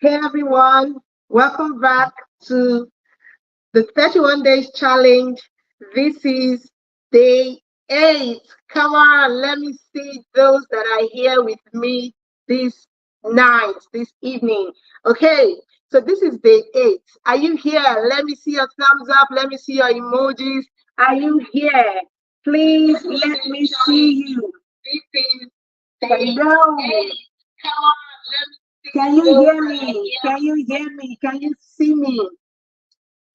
Hey everyone, welcome back to the 31 days challenge. This is day 8. Come on, let me see those that are here with me this night, this evening. Okay, so this is day 8. Are you here? Let me see your thumbs up. Let me see your emojis. Are you here? Please let me see you. This is hello. Come on, let me can you hear me? Can you hear me? Can you see me?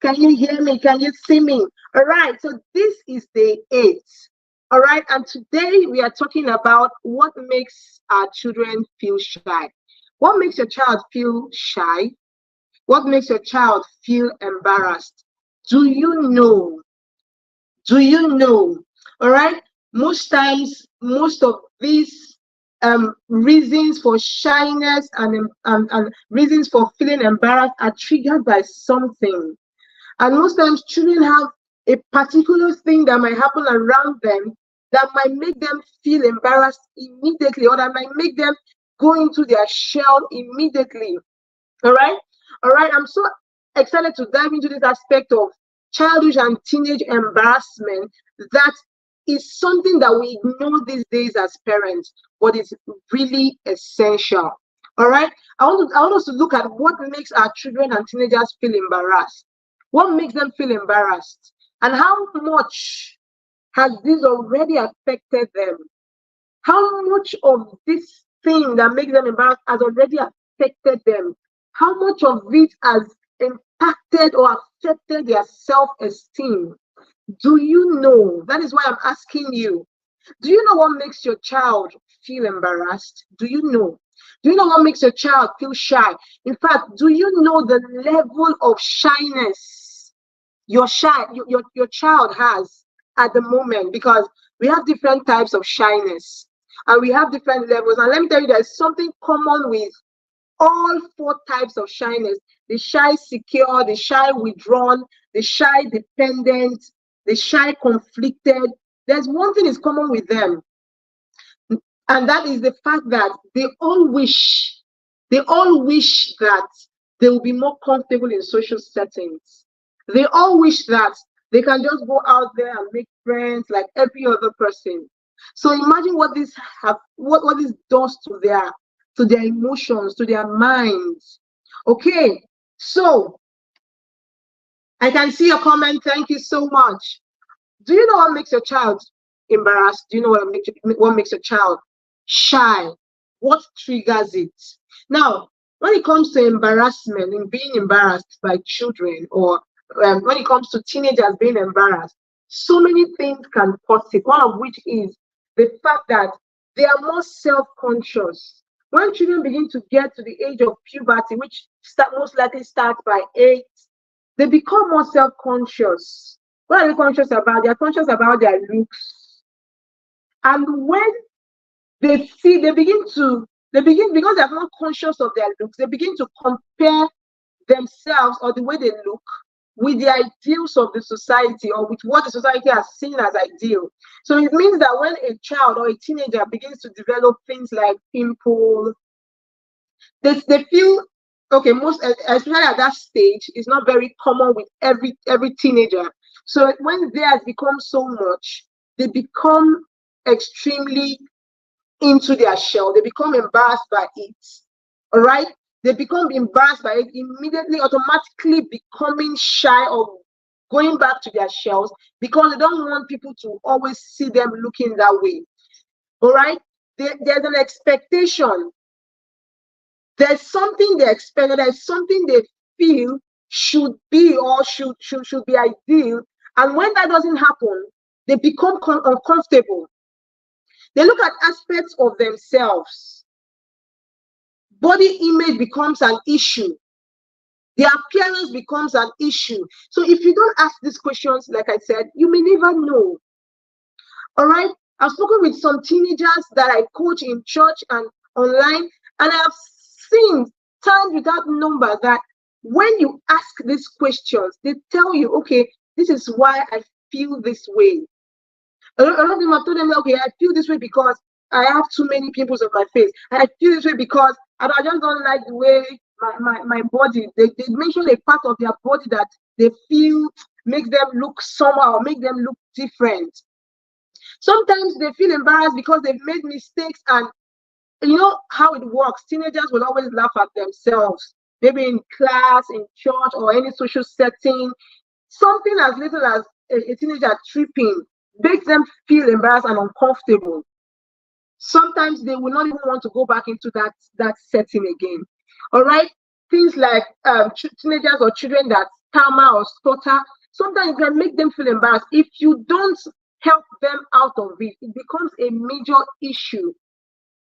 Can you hear me? Can you see me? All right, so this is day 8. All right, and today we are talking about what makes our children feel shy. What makes your child feel shy? What makes your child feel embarrassed? Do you know? Do you know? All right, most times, most of these reasons for shyness and reasons for feeling embarrassed are triggered by something. And most times, children have a particular thing that might happen around them that might make them feel embarrassed immediately, or that might make them go into their shell immediately. All right. All right. I'm so excited to dive into this aspect of childish and teenage embarrassment that is something that we ignore these days as parents, but it's really essential. All right. I want us to look at what makes our children and teenagers feel embarrassed. What makes them feel embarrassed? And how much has this already affected them? How much of this thing that makes them embarrassed has already affected them? How much of it has impacted or affected their self-esteem? Do you know? That is why I'm asking you. Do you know what makes your child feel embarrassed? Do you know? Do you know what makes your child feel shy? In fact, do you know the level of shyness your child has at the moment? Because we have different types of shyness and we have different levels. And let me tell you, there's something common with all 4 types of shyness: the shy secure, the shy withdrawn, the shy dependent, the shy conflicted. There's one thing is common with them, and that is the fact that they all wish that they will be more comfortable in social settings. They all wish that they can just go out there and make friends like every other person. So imagine what this does to their emotions, to their minds. Okay, so I can see your comment. Thank you so much. Do you know what makes your child embarrassed? Do you know what makes your child shy? What triggers it? Now, when it comes to embarrassment and being embarrassed by children, or when it comes to teenagers being embarrassed, so many things can cause it. One of which is the fact that they are more self-conscious. When children begin to get to the age of puberty, which most likely starts by 8, they become more self-conscious. What are they conscious about? They are conscious about their looks. And when they begin because they're not conscious of their looks, they begin to compare themselves or the way they look with the ideals of the society, or with what the society has seen as ideal. So it means that when a child or a teenager begins to develop things like pimple, they feel okay. Most especially at that stage, it's not very common with every teenager. So when theirs become so much, they become extremely into their shell. They become embarrassed by it. All right, they become embarrassed by it immediately, automatically becoming shy of going back to their shells because they don't want people to always see them looking that way. All right, there's an expectation. There's something they expect, there's something they feel should be or should be ideal. And when that doesn't happen, they become uncomfortable. They look at aspects of themselves. Body image becomes an issue. Their appearance becomes an issue. So if you don't ask these questions, like I said, you may never know. All right. I've spoken with some teenagers that I coach in church and online, and I have seen times without number that when you ask these questions, they tell you, okay, this is why I feel this way. A lot of them have told them, okay, I feel this way because I have too many pimples on my face. I feel this way because I just don't like the way my body. They mention a part of their body that they feel makes them look somehow, make them look different. Sometimes they feel embarrassed because they've made mistakes, and you know how it works. Teenagers will always laugh at themselves, maybe in class, in church, or any social setting. Something as little as a teenager tripping makes them feel embarrassed and uncomfortable. Sometimes they will not even want to go back into that setting again. All right, things like teenagers or children that stammer or stutter, sometimes it can make them feel embarrassed. If you don't help them out of it, it becomes a major issue.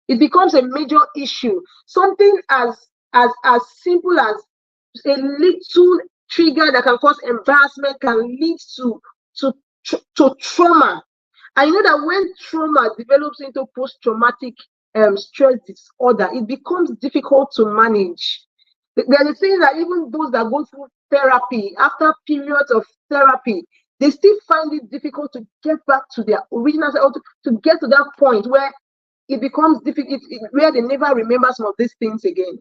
It becomes a major issue. Something as simple as a little trigger that can cause embarrassment can lead to to trauma. And you know that when trauma develops into post-traumatic stress disorder, it becomes difficult to manage. There are things that even those that go through therapy, after periods of therapy, they still find it difficult to get back to their original self, to get to that point where it becomes difficult, where they never remember some of these things again.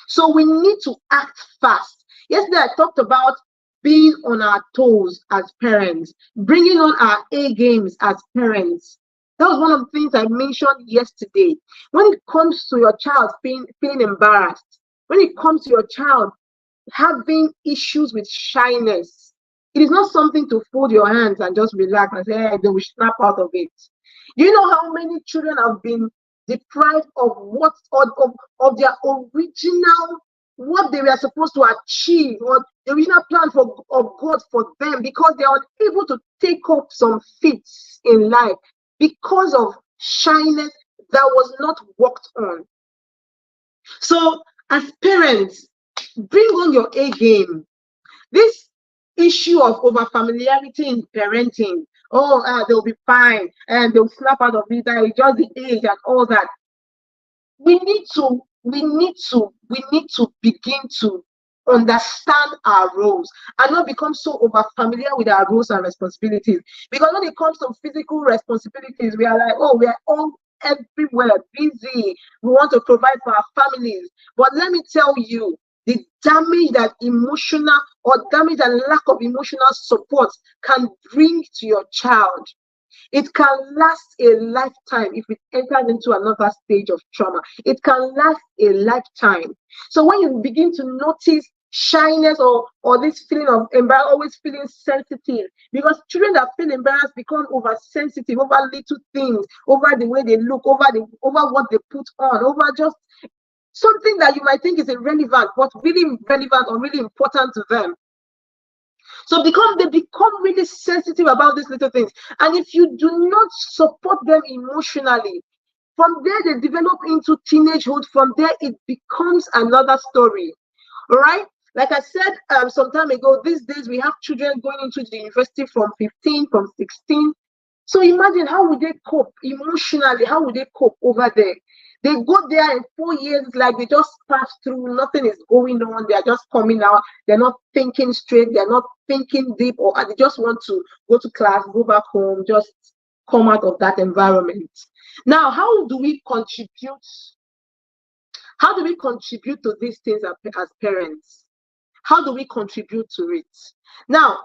So we need to act fast. Yesterday, I talked about being on our toes as parents, bringing on our A games as parents. That was one of the things I mentioned yesterday. When it comes to your child feeling embarrassed, when it comes to your child having issues with shyness, it is not something to fold your hands and just relax and say, hey, they will snap out of it. Do you know how many children have been deprived of of their original, what they were supposed to achieve, or the original plan of God for them, because they are unable to take up some feats in life because of shyness that was not worked on. So as parents, bring on your A game. This issue of over familiarity in parenting, they'll be fine and they'll snap out of it, just the age and all that. We need to begin to understand our roles and not become so over familiar with our roles and responsibilities. Because when it comes to physical responsibilities, we are like, oh, we are all everywhere busy. We want to provide for our families. But let me tell you, the damage that emotional or damage and lack of emotional support can bring to your child, it can last a lifetime if it enters into another stage of trauma. It can last a lifetime. So when you begin to notice shyness or this feeling of embarrassment, always feeling sensitive, because children that feel embarrassed become oversensitive over little things, over the way they look, over what they put on, over just something that you might think is irrelevant, but really relevant or really important to them. So they become really sensitive about these little things. And if you do not support them emotionally, from there they develop into teenagehood. From there it becomes another story. All right. Like I said some time ago, these days we have children going into the university from 15, from 16. So imagine, how would they cope emotionally? How would they cope over there? They go there in 4 years, like they just pass through, nothing is going on. They are just coming out. They're not thinking straight. They're not thinking deep, or they just want to go to class, go back home, just come out of that environment. Now, how do we contribute? How do we contribute to these things as parents? How do we contribute to it? Now,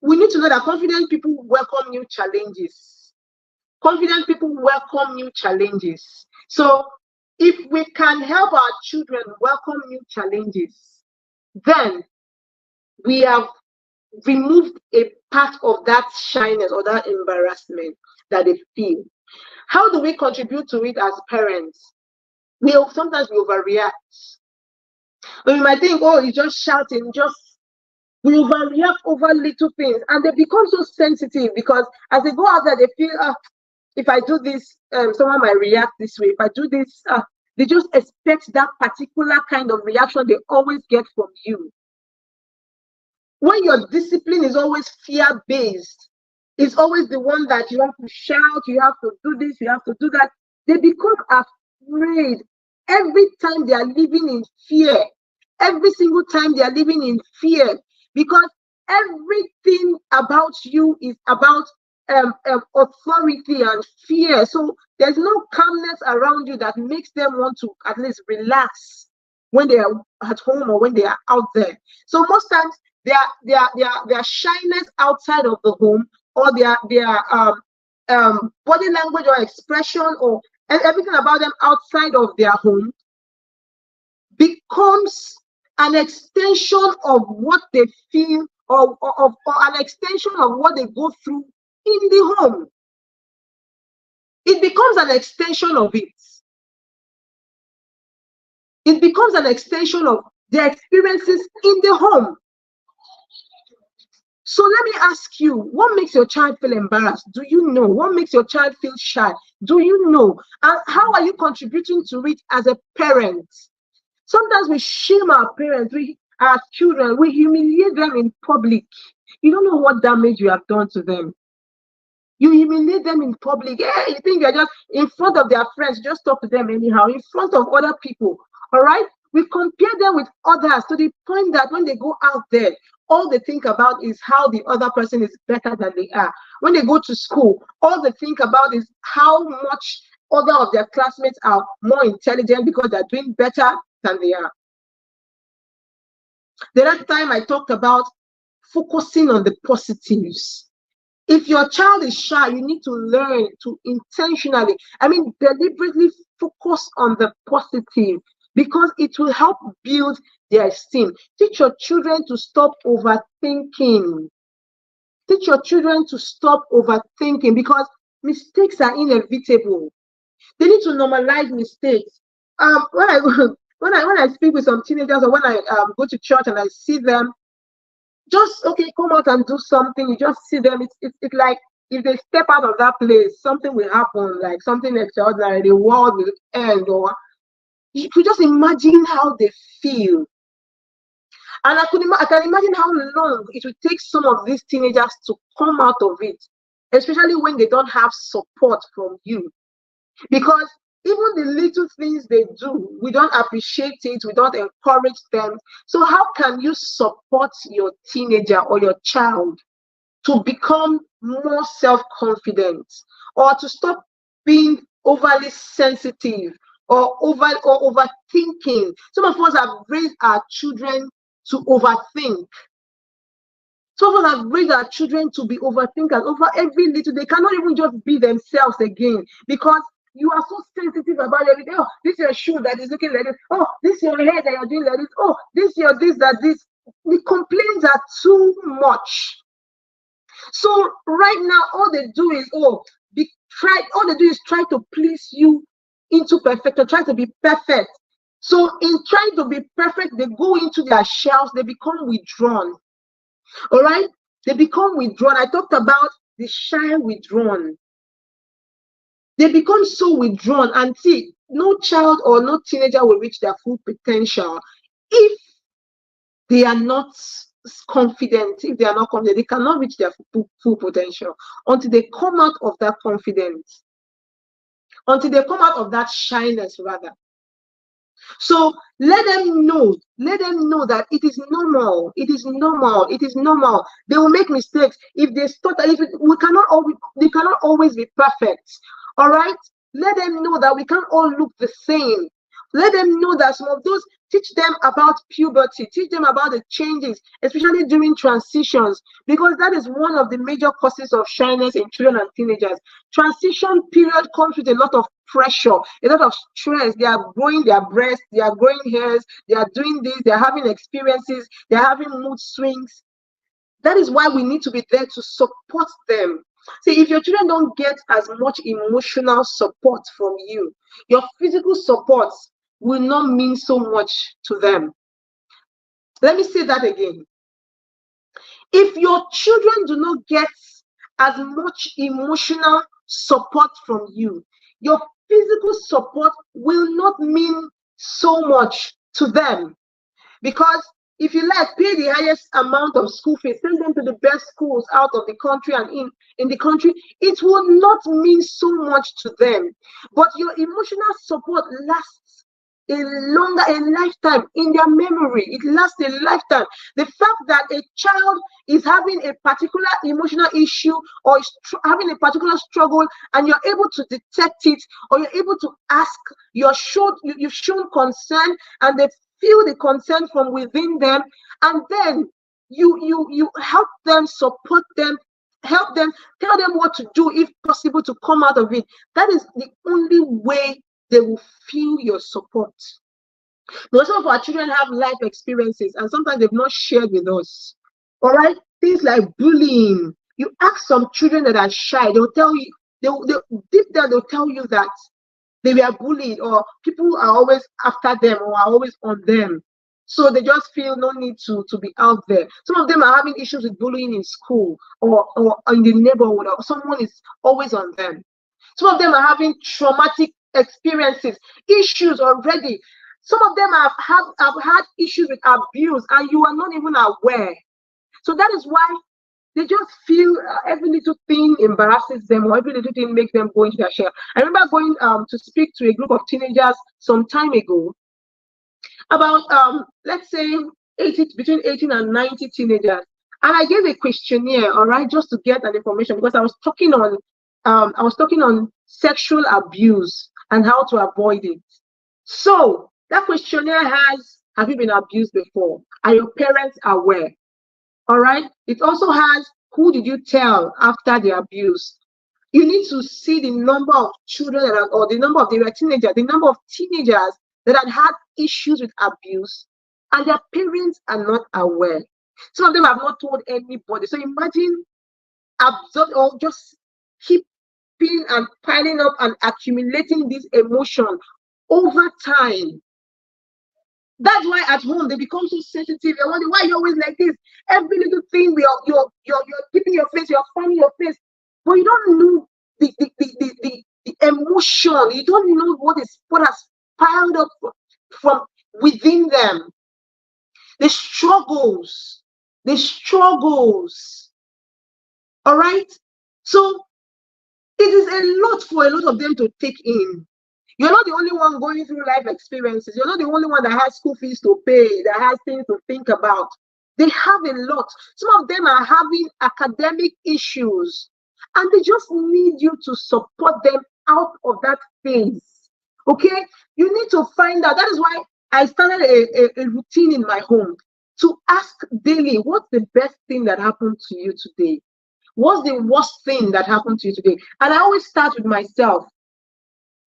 we need to know that confident people welcome new challenges. Confident people welcome new challenges. So if we can help our children welcome new challenges, then we have removed a part of that shyness or that embarrassment that they feel. How do we contribute to it as parents? Sometimes we overreact. But you might think, oh, you're just shouting, we overreact over little things, and they become so sensitive because as they go out there, they feel, if I do this, someone might react this way. If I do this, they just expect that particular kind of reaction they always get from you. When your discipline is always fear-based, it's always the one that you have to shout, you have to do this, you have to do that, they become afraid every time they are living in fear. Every single time they are living in fear, because everything about you is about authority and fear. So there's no calmness around you that makes them want to at least relax when they are at home or when they are out there. So most times their shyness outside of the home, or their body language or expression, or everything about them outside of their home becomes an extension of what they feel, or an extension of what they go through in the home. It becomes an extension of it. It becomes an extension of their experiences in the home. So let me ask you, what makes your child feel embarrassed? Do you know? What makes your child feel shy? Do you know? And how are you contributing to it as a parent? Sometimes we shame our parents, our children, we humiliate them in public. You don't know what damage you have done to them. You humiliate them in public. Hey, you think you're just in front of their friends, just talk to them anyhow, in front of other people. All right? We compare them with others to the point that when they go out there, all they think about is how the other person is better than they are. When they go to school, all they think about is how much other of their classmates are more intelligent because they're doing better than they are. The last time I talked about focusing on the positives. If your child is shy, you need to learn to intentionally, deliberately focus on the positive, because it will help build their esteem. Teach your children to stop overthinking. Teach your children to stop overthinking, because mistakes are inevitable. They need to normalize mistakes. When I speak with some teenagers, or when I go to church and I see them, just come out and do something. You just see them. It's like if they step out of that place, something will happen, like something extraordinary. The world will end, or you could just imagine how they feel. And I can imagine how long it will take some of these teenagers to come out of it, especially when they don't have support from you. Because even the little things they do, we don't appreciate it, we don't encourage them. So how can you support your teenager or your child to become more self-confident, or to stop being overly sensitive, or overthinking? Some of us have raised our children to overthink. Some of us have raised our children to be overthinkers over every little. They cannot even just be themselves again, because you are so sensitive about everything. Oh, this is your shoe that is looking like this. Oh, this is your hair that you're doing like this. Oh, this your this, that this. The complaints are too much. So right now, all they do is try to please you into perfection, try to be perfect. So in trying to be perfect, they go into their shells, they become withdrawn. All right? They become withdrawn. I talked about the shy withdrawn. They become so withdrawn, and see, no child or no teenager will reach their full potential if they are not confident. If they are not confident, they cannot reach their full potential until they come out of that confidence, until they come out of that shyness, rather. So let them know that it is normal. It is normal. It is normal. They will make mistakes. If they stutter, they cannot always be perfect. All right? Let them know that we can't all look the same. Let them know that some of those, teach them about puberty, teach them about the changes, especially during transitions, because that is one of the major causes of shyness in children and teenagers. Transition period comes with a lot of pressure, a lot of stress. They are growing their breasts, they are growing hairs, they are doing this, they're having experiences, they're having mood swings. That is why we need to be there to support them. See, if your children don't get as much emotional support from you, your physical support will not mean so much to them. Let me say that again. If your children do not get as much emotional support from you, your physical support will not mean so much to them. Because if you pay the highest amount of school fees, send them to the best schools out of the country and in the country, it will not mean so much to them. But your emotional support lasts a lifetime in their memory. It lasts a lifetime. The fact that a child is having a particular emotional issue, or is having a particular struggle, and you're able to detect it, or you're able to ask, you've shown concern, and they feel the concern from within them, and then you help them, support them, help them, tell them what to do if possible to come out of it. That is the only way they will feel your support. Because some of our children have life experiences and sometimes they've not shared with us. All right, things like bullying. You ask some children that are shy, they'll tell you, they deep down they'll tell you that they were bullied, or people are always after them or are always on them. So they just feel no need to be out there. Some of them are having issues with bullying in school or in the neighborhood, or someone is always on them. Some of them are having traumatic experiences, issues already. Some of them have had issues with abuse and you are not even aware. So that is why they just feel every little thing embarrasses them, or every little thing makes them go into their shell. I remember going to speak to a group of teenagers some time ago about let's say between 18 and 90 teenagers, and I gave a questionnaire, all right, just to get an information, because I was talking on sexual abuse and how to avoid it. So that questionnaire has, have you been abused before? Are your parents aware? All right. It also has, who did you tell after the abuse? You need to see the number of children that are, or the number of the number of teenagers that had issues with abuse, and their parents are not aware. Some of them have not told anybody. So imagine absorb or just keeping and piling up and accumulating this emotion over time. That's why at home they become so sensitive. They wonder why you're always like this. Every little thing you're keeping your face, you're fanning your face, but you don't know the emotion. You don't know what has piled up from within them. The struggles. All right. So it is a lot for a lot of them to take in. You're not the only one going through life experiences. You're not the only one that has school fees to pay, that has things to think about. They have a lot. Some of them are having academic issues, and they just need you to support them out of that phase. Okay? You need to find out. That is why I started a routine in my home to ask daily, what's the best thing that happened to you today? What's the worst thing that happened to you today? And I always start with myself.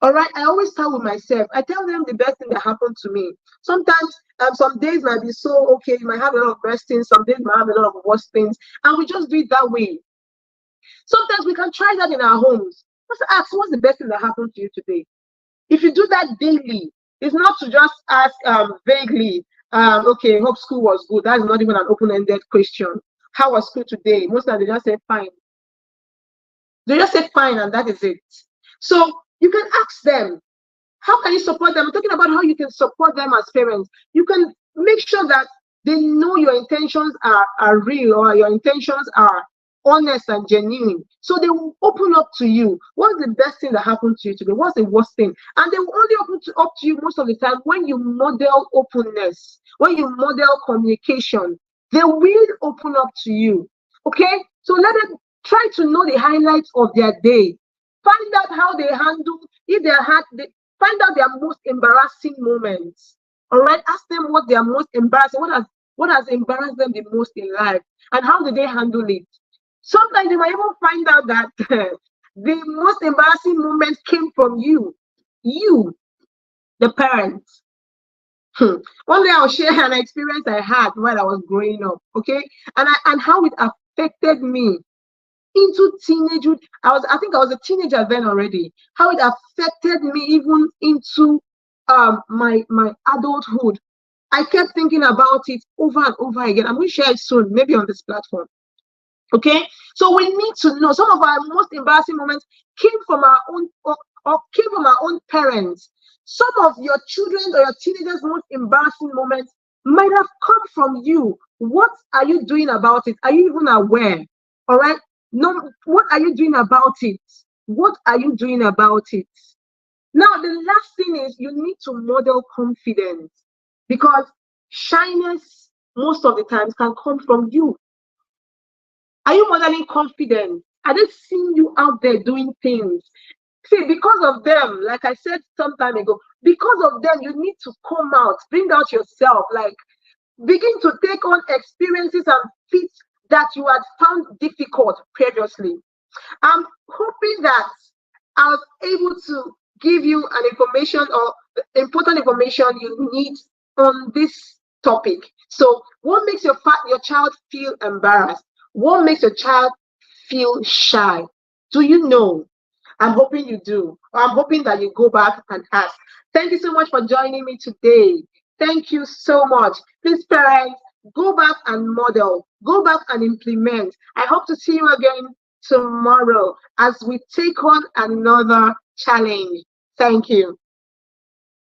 All right, I always start with myself. I tell them the best thing that happened to me. Sometimes, some days might be so okay. You might have a lot of best things. Some days might have a lot of worst things, and we just do it that way. Sometimes we can try that in our homes. Just ask, what's the best thing that happened to you today? If you do that daily, it's not to just ask vaguely. Okay, hope school was good. That's not even an open-ended question. How was school today? Most of them, they just say fine. They just say fine, and that is it. So you can ask them, how can you support them? I'm talking about how you can support them as parents. You can make sure that they know your intentions are real, or your intentions are honest and genuine. So they will open up to you. What's the best thing that happened to you today? What's the worst thing? And they will only open up to you most of the time when you model openness, when you model communication. They will open up to you. Okay? So let them try to know the highlights of their day. Find out how they handle, if find out their most embarrassing moments. All right, ask them what their most embarrassing, what has embarrassed them the most in life, and how did they handle it. Sometimes you might even find out that the most embarrassing moments came from you, the parents. One day I'll share an experience I had while I was growing up, okay, and how it affected me into teenagehood. I think I was a teenager then already. How it affected me even into my adulthood. I kept thinking about it over and over again. I'm going to share it soon, maybe on this platform. Okay, so we need to know some of our most embarrassing moments came from our own or came from our own parents. Some of your children or your teenagers' most embarrassing moments might have come from you. What are you doing about it? Are you even aware? All right. No, what are you doing about it? What are you doing about it? Now, the last thing is you need to model confidence, because shyness most of the times can come from you. Are you modeling confidence? Are they seeing you out there doing things? See, because of them, like I said some time ago, because of them, you need to come out, bring out yourself, like begin to take on experiences and feats that you had found difficult previously. I'm hoping that I was able to give you an information or important information you need on this topic. So, what makes your child feel embarrassed? What makes your child feel shy? Do you know? I'm hoping you do. I'm hoping that you go back and ask. Thank you so much for joining me today. Thank you so much. Please, parents, go back and model, go back and implement. I hope to see you again tomorrow as we take on another challenge. Thank you.